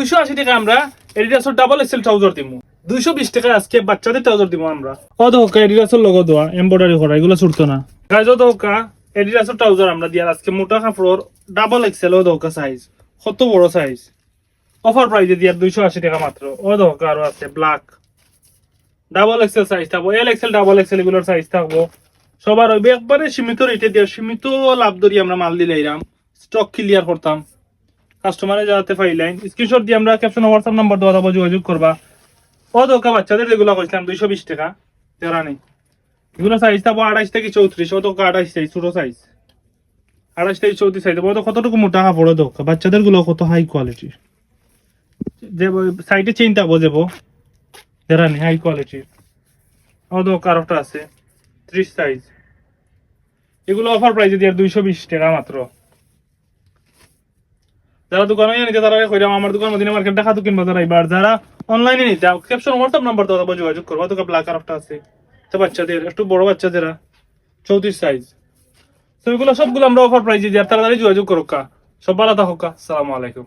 280 টাকা আমরা এডিডাসের double XL trouser দিমু। 220 টাকা আজকে বাচ্চাদের ট্রাউজার দিমু আমরা। ও দোকা এডিডাসের লোগো দেওয়া এমব্রয়ডারি করা এগুলো ছুটতো না। গাইজ ও দোকা এডিডাসের ট্রাউজার আমরা দিয়া আজকে মোটা কাপড়ের ডাবল এক্সেল ও দোকা সাইজ কত বড় সাইজ অফার প্রাইসে দিয়া 280 টাকা মাত্র। ও দোকা আরো আছে ব্ল্যাক ডাবল এক্সেল সাইজ থাকবো, এল এক্সেল ডাবল এক্সেল এগুলোর সাইজ থাকবো সবার হইবে। একবারে সীমিত রেটে দিয়ে সীমিত লাভ ধরি আমরা মাল দিলে এরাম স্টক ক্লিয়ার করতাম কাস্টমারে যাতে পাইলাইন স্ক্রিনশট দিয়ে আমরা ক্যাপশন হোয়াটসঅ্যাপ নাম্বার দেওয়া থাকবো যোগাযোগ করবা। ও দোকা বাচ্চাদের যেগুলো কইছিলাম 220 টাকা তেরা নেই এগুলো সাইজ থাকবো 28 থেকে 34। ও দোকা 28 সাইজ ছোট সাইজ 28 থেকে 34 সাইজ। ও তো কতটুকু মোটা কাপড় দোকা বাচ্চাদের গুলো কত হাই কোয়ালিটির যে সাইডে চেইন থাকবো যাবো তেরা নেই হাই কোয়ালিটির। ও দোকা আরেকটা আছে 30 সাইজ এগুলো অফার প্রাইসে দিয়ে 220 টাকা মাত্র। যারা দোকানে নিতে তারা কইরাম আমার দোকান মদিনা মার্কেট ঢাকা দক্ষিণ বাজার আইবার। যারা অনলাইনে নিতে ক্যাপশন হোয়াটসঅ্যাপ নাম্বার দাও যোগাযোগ করবো। তো ব্ল্যাক আরেকটা আছে তো বাচ্চাদের একটু বড় বাচ্চা যারা 34 সাইজ। তো এগুলো সবগুলো আমরা অফার প্রাইসে দিয়ে তাড়াতাড়ি যোগাযোগ করো। সব ভালো থাকুক। আসসালামু আলাইকুম।